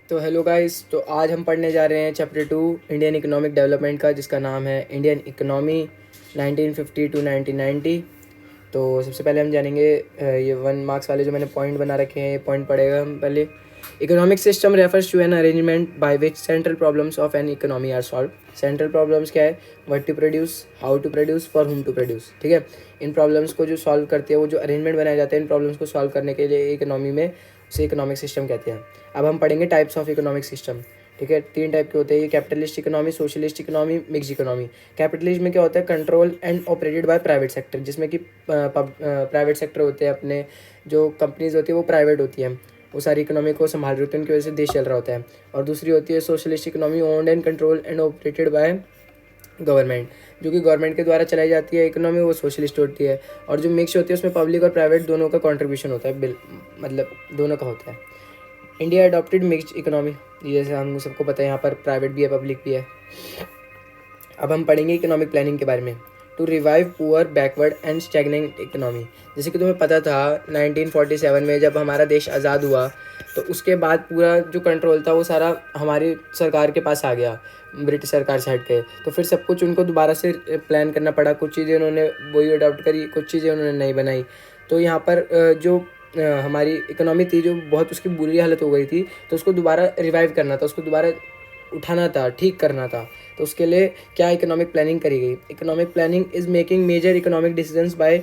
तो hello guys, तो आज हम पढ़ने जा रहे हैं चैप्टर 2 इंडियन इकोनॉमिक डेवलपमेंट का, जिसका नाम है इंडियन इकोनॉमी 1950 टू 1990। तो सबसे पहले हम जानेंगे ये 1 मार्क्स वाले जो मैंने पॉइंट बना रखे हैं, ये पॉइंट पढ़ेगा हम पहले। Economic system refers to an arrangement by which central problems of an economy are solve. Central problems क्या है? What to produce, how to produce, for whom to produce. ठीक है, इन प्रॉब्लम्स को जो सॉल्व करते हैं, वो जो अरेंजमेंट बनाए जाते हैं इन प्रॉब्लम्स को सॉल्व करने के लिए इकोनॉमी में, उसे इकोनॉमिक सिस्टम कहते हैं। अब हम पढ़ेंगे टाइप्स ऑफ इकोनॉमिक सिस्टम। ठीक है, 3 टाइप के होते हैं ये: capitalist economy, socialist economy, mix economy. Capitalist में क्या होता है? Control and operated by private sector, जिसमें कि प्राइवेट सेक्टर होते हैं, अपने जो कंपनीज होती है वो प्राइवेट होती हैं, वो सारी इकोनॉमी को संभाल रही होती है, उनकी वजह से देश चल रहा होता है। और दूसरी होती है socialist economy, owned and control and operated by government, जो कि गवर्नमेंट के द्वारा चलाई जाती है इकोनॉमी, वो सोशलिस्ट होती है। और जो मिक्स होती है उसमें पब्लिक और प्राइवेट दोनों का कंट्रीब्यूशन होता है, मतलब दोनों का होता है। इंडिया अडॉप्टेड मिक्स्ड इकोनॉमी, जैसे हम सबको पता है यहाँ पर प्राइवेट भी है, पब्लिक भी है। अब हम पढ़ेंगे इकोनॉमिक प्लानिंग के बारे में। To revive poor, backward and stagnant economy. जैसे कि तुम्हें पता था 1947 में जब हमारा देश आज़ाद हुआ, तो उसके बाद पूरा जो कंट्रोल था वो सारा हमारी सरकार के पास आ गया, ब्रिटिश सरकार से हट के। तो फिर सब कुछ उनको दोबारा से प्लान करना पड़ा। कुछ चीज़ें उन्होंने वही अडॉप्ट करी, कुछ चीज़ें उन्होंने नहीं बनाई। तो यहाँ पर जो हमारी इकोनॉमी थी, जो बहुत उसकी बुरी हालत हो गई थी, तो उसको दोबारा रिवाइव करना था, उसको दोबारा उठाना था, ठीक करना था। तो उसके लिए क्या इकोनॉमिक प्लानिंग करी गई? Economic planning is making major economic decisions by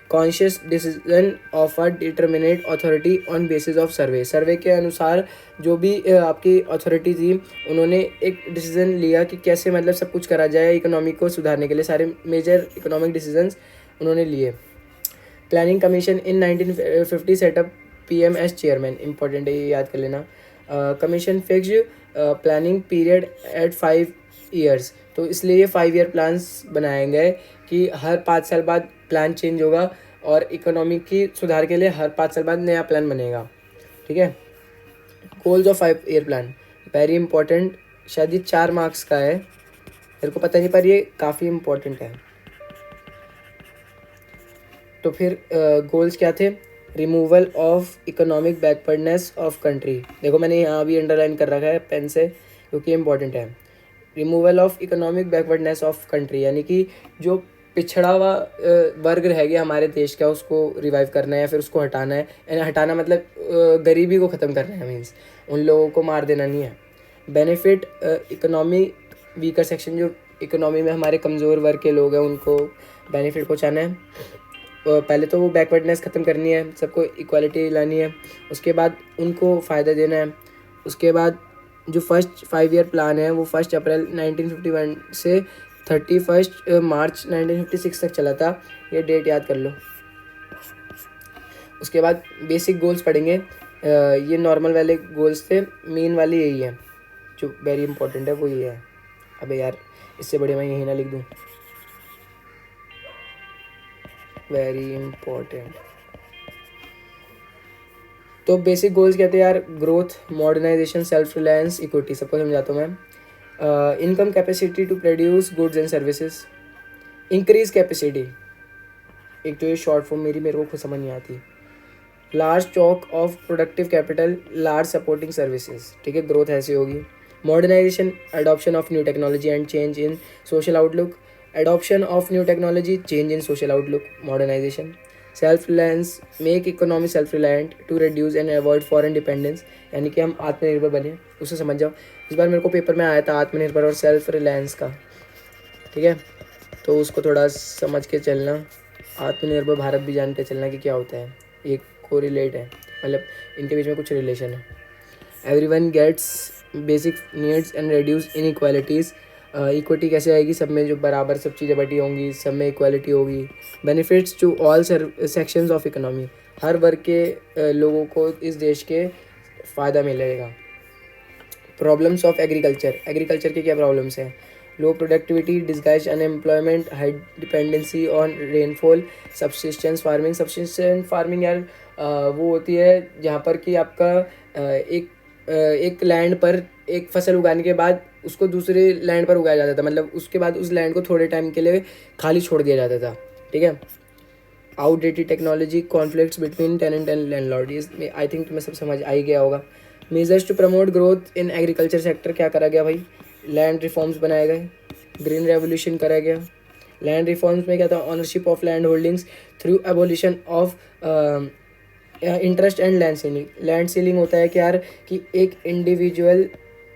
conscious decision of a determinate authority on basis of survey. Survey के अनुसार जो भी आपकी अथॉरिटी थी, उन्होंने एक डिसीजन लिया कि कैसे मतलब सब कुछ करा जाए इकोनॉमी को सुधारने के लिए। सारे मेजर इकोनॉमिक डिसीजंस उन्होंने लिए। Planning commission in 1950 setup PM as chairman, important है, ये याद कर लेना। Commission fixed planning period at 5 years, तो इसलिए ये 5 ईयर प्लान्स बनाए गए कि हर 5 साल बाद प्लान चेंज होगा, और इकोनॉमी की सुधार के लिए हर 5 साल बाद नया प्लान बनेगा। ठीक है, goals of 5 year plan, very important. शायद ये 4 मार्क्स का है, मेरे को पता नहीं, पर ये काफ़ी इंपॉर्टेंट है। तो फिर गोल्स क्या थे? Removal of economic backwardness of country. देखो मैंने यहाँ भी अंडरलाइन कर रखा है पेन से, क्योंकि इंपॉर्टेंट है। Removal of economic backwardness of country, यानी कि जो पिछड़ा हुआ वर्ग रह गया हमारे देश का, उसको रिवाइव करना है या फिर उसको हटाना है। यानी हटाना मतलब गरीबी को ख़त्म करना है, मीन्स उन लोगों को मार देना नहीं है। बेनिफिट इकोनॉमी वीकर सेक्शन, जो इकोनॉमी में हमारे कमज़ोर वर्ग के लोग हैं उनको बेनिफिट पहुँचाना है। पहले तो वो बैकवर्डनेस ख़त्म करनी है, सबको इक्वालिटी लानी है, उसके बाद उनको फ़ायदा देना है। उसके बाद जो फर्स्ट 5 ईयर प्लान है वो 1 अप्रैल 1951 से 31 मार्च 1956 तक चला था, ये डेट याद कर लो। उसके बाद बेसिक गोल्स पढ़ेंगे। ये नॉर्मल वाले गोल्स थे, मेन वाली यही है, जो वेरी इंपॉर्टेंट है वो ये है। अबे यार, इससे बड़े मैं यही ना लिख दूँ, वेरी इंपॉर्टेंट। तो बेसिक गोल्स क्या थे यार? Growth, modernisation, self reliance, equity, सबको समझाता हूँ मैं। Income capacity to produce goods and services, increase capacity, एक तो ये शॉर्ट फॉर्म मेरे को खुद समझ नहीं आती। Large stock of productive capital, large supporting services. ठीक है, ग्रोथ ऐसी होगी। Modernisation, adoption of new technology and change in social outlook. Adoption of new technology, change in social outlook, modernisation. Self reliance, make economy self reliant to reduce and avoid foreign dependence, यानी कि हम आत्मनिर्भर बने, उसे समझ जाओ। इस बार मेरे को पेपर में आया था आत्मनिर्भर और सेल्फ रिलायंस का। ठीक है, तो उसको थोड़ा समझ के चलना। आत्मनिर्भर भारत भी जान के चलना कि क्या होता है, ये कोरिलेट है, मतलब इनके बीच में कुछ रिलेशन है। Everyone gets basic needs and reduce inequalities, equity कैसे आएगी? सब में जो बराबर सब चीज़ें बटी होंगी, सब में इक्वालिटी होगी। Benefits to all sections of economy, हर वर्ग के लोगों को इस देश के फ़ायदा मिलेगा। प्रॉब्लम्स ऑफ एग्रीकल्चर, एग्रीकल्चर के क्या प्रॉब्लम्स हैं? लो productivity, disguise unemployment, high dependency on rainfall, subsistence farming. Subsistence farming यार वो होती है जहाँ पर कि आपका एक लैंड पर एक फसल उगाने के बाद उसको दूसरे लैंड पर उगाया जाता था, मतलब उसके बाद उस लैंड को थोड़े टाइम के लिए खाली छोड़ दिया जाता था। ठीक है, outdated technology, conflicts between tenant and landlord, ये आई थिंक तुम्हें सब समझ आ ही गया होगा। Measures to promote growth in agriculture sector, क्या करा गया भाई, लैंड रिफॉर्म्स बनाए गए, ग्रीन रेवोल्यूशन करा गया। लैंड रिफॉर्म्स में क्या था, ownership of land holdings through abolition of interest and land ceiling. Land ceiling होता है कि यार कि एक इंडिविजुअल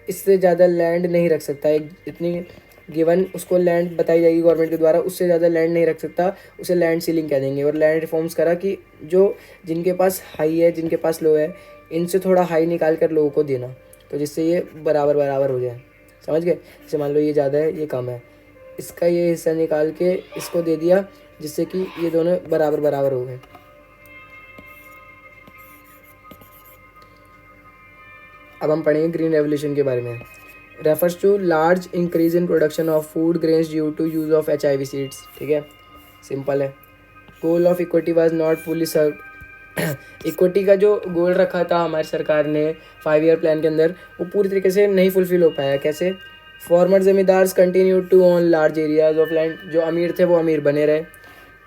इससे ज़्यादा लैंड नहीं रख सकता, एक इतनी गिवन उसको लैंड बताई जाएगी गवर्नमेंट के द्वारा, उससे ज़्यादा लैंड नहीं रख सकता, उसे लैंड सीलिंग कह देंगे। और लैंड रिफॉर्म्स करा कि जो जिनके पास हाई है जिनके पास लो है, इनसे थोड़ा हाई निकाल कर लोगों को देना, तो जिससे ये बराबर बराबर हो जाए, समझ गए। जैसे मान लो ये ज़्यादा है ये कम है, इसका ये हिस्सा निकाल के इसको दे दिया, जिससे कि ये दोनों बराबर बराबर हो गए। अब हम पढ़ेंगे ग्रीन रेवोल्यूशन के बारे में। Refers to large increase in production of food grains due to use of HIV seeds, ठीक है, सिंपल है। Goal of equity was not fully serve. Equity का जो गोल रखा था हमारी सरकार ने 5 ईयर प्लान के अंदर, वो पूरी तरीके से नहीं फुलफिल हो पाया। कैसे, former zamindars continue to own large areas of land, जो अमीर थे वो अमीर बने रहे।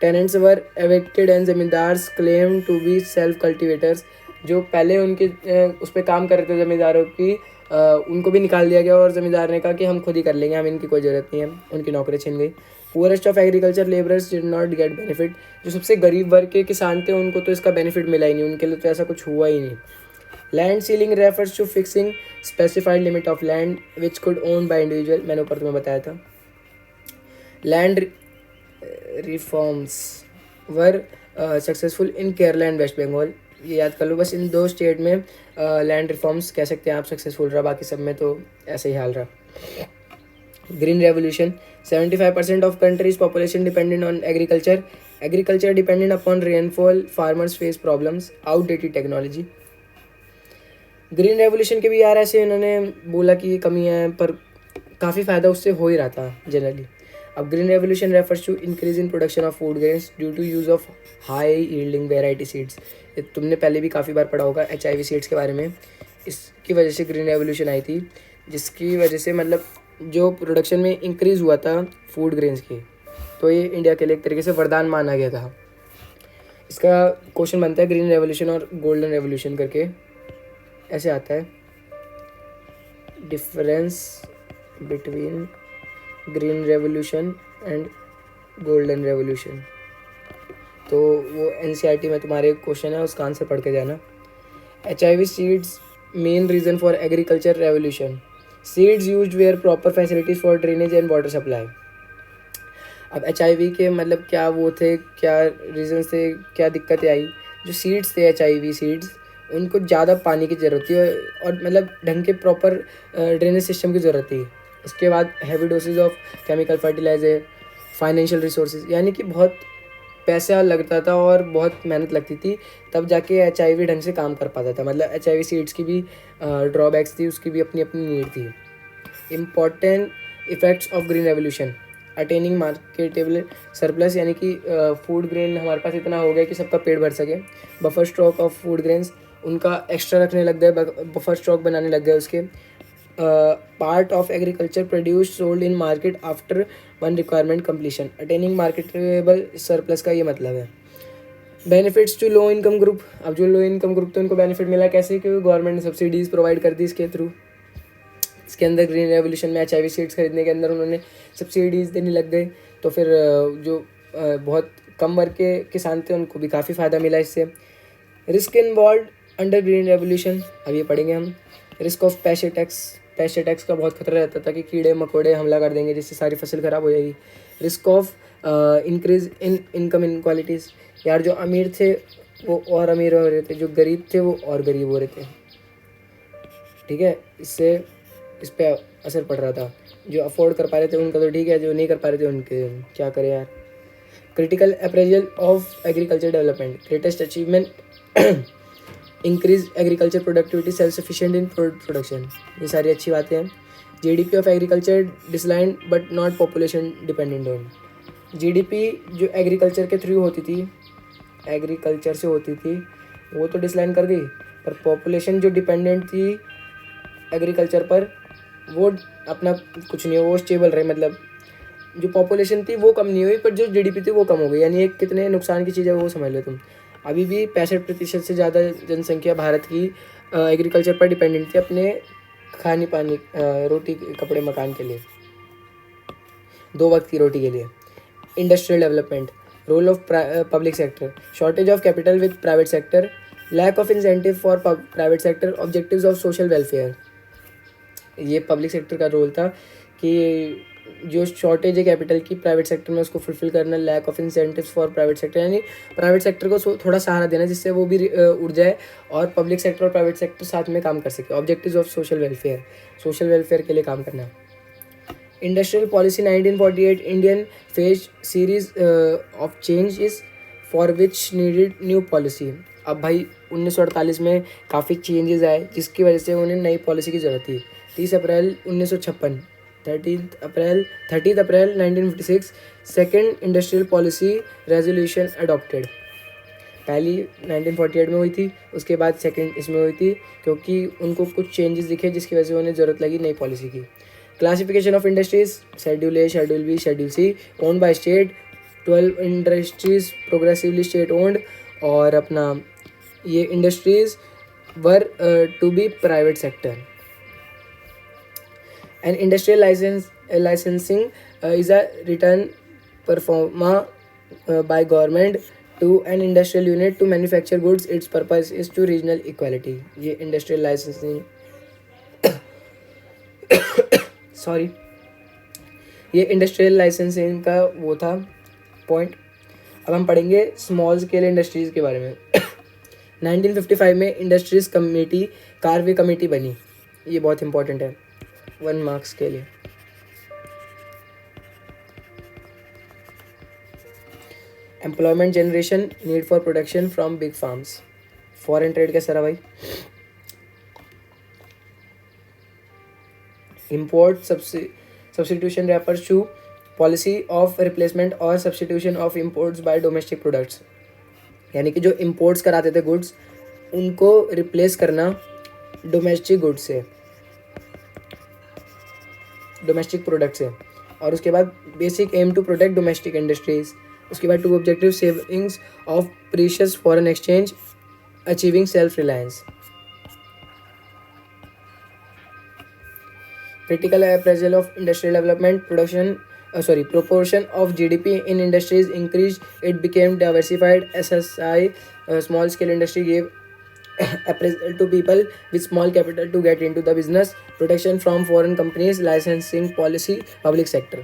Tenants were evicted and zamindars claim to be self cultivators, जो पहले उनके उस पर काम कर रहे थे जमींदारों की, उनको भी निकाल दिया गया और जमींदार ने कहा कि हम खुद ही कर लेंगे, हम इनकी कोई ज़रूरत नहीं है, उनकी नौकरी छिन गई। Poorest of agriculture labourers did not get benefit, जो सबसे गरीब वर्ग के किसान थे उनको तो इसका बेनिफिट मिला ही नहीं, उनके लिए तो ऐसा कुछ हुआ ही नहीं। Land ceiling refers to fixing specified limit of land which could own by individual, मैंने ऊपर तुम्हें बताया था। Land reforms were successful in Kerala and West Bengal, ये याद कर लो, बस इन 2 स्टेट में लैंड रिफॉर्म्स कह सकते हैं आप सक्सेसफुल रहा, बाकी सब में तो ऐसे ही हाल रहा। Green revolution, 75% of countries population dependent on agriculture, agriculture dependent upon rainfall, farmers face problems, outdated technology. Green revolution के भी यार ऐसे इन्होंने बोला कि कमी है, पर काफ़ी फ़ायदा उससे हो ही रहा था जनरली। अब green revolution refers to increase in production of food grains due to use of high yielding variety seeds, तुमने पहले भी काफ़ी बार पढ़ा होगा HIV सीड्स के बारे में। इसकी वजह से ग्रीन रेवोल्यूशन आई थी, जिसकी वजह से मतलब जो प्रोडक्शन में इंक्रीज़ हुआ था फूड ग्रेन्स की, तो ये इंडिया के लिए एक तरीके से वरदान माना गया था। इसका क्वेश्चन बनता है ग्रीन रेवोल्यूशन और गोल्डन रेवोल्यूशन करके, ऐसे आता है, difference between green revolution and golden revolution, तो वो NCERT में तुम्हारे क्वेश्चन है, उसका आंसर पढ़ के जाना। HIV seeds main reason for agriculture revolution, seeds used where proper facilities for drainage and water supply. अब HIV के मतलब क्या वो थे, क्या रीज़न थे, क्या दिक्कतें आई, जो सीड्स थे HIV सीड्स, उनको ज़्यादा पानी की ज़रूरत थी और मतलब ढंग के प्रॉपर ड्रेनेज सिस्टम की ज़रूरत थी। उसके बाद heavy dosage of chemical fertiliser, financial resources, यानी कि बहुत पैसा लगता था और बहुत मेहनत लगती थी, तब जाके HIV ढंग से काम कर पाता था। मतलब HIV सीड्स की भी ड्रॉबैक्स थी, उसकी भी अपनी अपनी नीड थी। Important effects of green revolution, attaining marketable surplus, यानी कि फूड ग्रेन हमारे पास इतना हो गया कि सबका पेट भर सके। Buffer stock of food grains, उनका एक्स्ट्रा रखने लग गए, बफर स्टॉक बनाने लग गए उसके। Part of agriculture produce sold in market after one requirement completion, attaining marketable surplus का ये मतलब है। Benefits to low income group, अब जो लो इनकम ग्रुप तो उनको बेनिफिट मिला कैसे, क्योंकि गवर्नमेंट ने सब्सिडीज़ प्रोवाइड कर दी इसके थ्रू। इसके अंदर ग्रीन रेवोल्यूशन में HIV सीड्स खरीदने के अंदर उन्होंने सब्सिडीज़ देने लग गए, तो फिर जो बहुत कम वर्ग के किसान थे उनको भी काफ़ी फ़ायदा मिला इससे। Risk involve under green revolution, अब ये पढ़ेंगे हम। रिस्क ऑफ पेस्ट अटैक्स का बहुत खतरा रहता था कि कीड़े मकोड़े हमला कर देंगे जिससे सारी फसल ख़राब हो जाएगी। Risk of increase in income inequalities, यार जो अमीर थे वो और अमीर हो रहे थे, जो गरीब थे वो और गरीब हो रहे थे, ठीक है, इससे इस पर असर पड़ रहा था। जो अफोर्ड कर पा रहे थे उनका तो ठीक है, जो नहीं कर पा रहे थे उनके क्या करें यार। Critical appraisal of agriculture development, greatest achievement increase agriculture productivity, self sufficient in production, ये सारी अच्छी बातें हैं। GDP of agriculture decline but not population dependent on, GDP जो एग्रीकल्चर के थ्रू होती थी, एग्रीकल्चर से होती थी, वो तो डिक्लाइन कर गई, पर पॉपुलेशन जो डिपेंडेंट थी एग्रीकल्चर पर वो अपना कुछ नहीं हो, वो स्टेबल रहे। मतलब जो पॉपुलेशन थी वो कम नहीं हुई, पर जो GDP थी वो कम हो गई, यानी एक कितने नुकसान की चीज़ है वो समझ लो तुम। अभी भी 65% से ज़्यादा जनसंख्या भारत की एग्रीकल्चर पर डिपेंडेंट थे अपने खाने पानी रोटी कपड़े मकान के लिए, 2 वक्त की रोटी के लिए। Industrial development, role of public sector, shortage of capital with private sector, lack of incentive for private sector, objectives of social welfare. ये पब्लिक सेक्टर का रोल था कि जो शॉर्टेज है कैपिटल की प्राइवेट सेक्टर में उसको फुलफिल करना, lack of incentives for private sector, यानी प्राइवेट सेक्टर को थोड़ा सहारा देना जिससे वो भी उड़ जाए और पब्लिक सेक्टर और प्राइवेट सेक्टर साथ में काम कर सके। Objectives of social welfare, social welfare के लिए काम करना। Industrial policy 1948, Indian phase series of changes for which needed new policy. अब भाई 1948 में काफ़ी चेंजेस आए जिसकी वजह से उन्हें नई पॉलिसी की ज़रूरत थी। 30 अप्रैल 1956, 30 अप्रैल 1956 second industrial policy resolution adopted. पहली 1948 में हुई थी, उसके बाद सेकेंड इसमें हुई थी क्योंकि उनको कुछ चेंजेस दिखे जिसकी वजह से उन्हें ज़रूरत लगी नई पॉलिसी की। Classification of industries, schedule A, schedule B, schedule C, owned by state, 12 industries progressively state owned, और अपना ये industries were to be private sector. And industrial licensing is a written proforma by government to an industrial unit to manufacture goods, its purpose is to regional equality. ये industrial licensing sorry ये industrial licensing का वो था point. अब हम पढ़ेंगे small scale industries के बारे में। 1955 में इंडस्ट्रीज कमेटी, कार्वे कमेटी बनी। ये बहुत इंपॉर्टेंट है 1 मार्क्स के लिए। Employment generation, need for production from big farms. Foreign trade कैसा रहा भाई? Import substitution refers to policy of replacement और substitution of imports by domestic products, यानी कि जो इम्पोर्ट्स कराते थे गुड्स उनको रिप्लेस करना डोमेस्टिक गुड्स से, डोमेस्टिक प्रोडक्ट से। और उसके बाद basic aim to protect domestic industries. उसके बाद 2 objective, savings of precious foreign exchange, achieving self reliance. Critical appraisal of industrial development, proportion of GDP in industries increased, it became diversified. SSI, small scale industry, gave appraisal to people with small capital to get into the business, protection from foreign companies, licensing policy, public sector।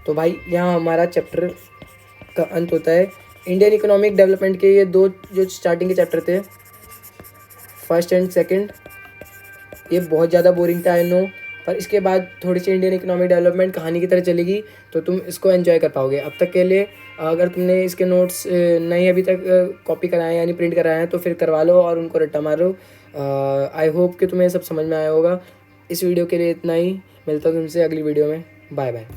तो भाई यहाँ हमारा chapter का अंत होता है। Indian economic development के ये 2 जो स्टार्टिंग के चैप्टर थे, फर्स्ट एंड सेकंड, ये बहुत ज़्यादा बोरिंग था आई नो, पर इसके बाद थोड़ी सी इंडियन इकोनॉमिक डेवलपमेंट कहानी की तरह चलेगी तो तुम इसको एंजॉय कर पाओगे। अब तक के लिए अगर तुमने इसके नोट्स नहीं अभी तक कॉपी कराए यानी प्रिंट कराए हैं तो फिर करवा लो और उनको रट्टा मारो। आई होप कि तुम्हें सब समझ में आया होगा। इस वीडियो के लिए इतना ही, मिलता हूँ तुमसे अगली वीडियो में। Bye bye.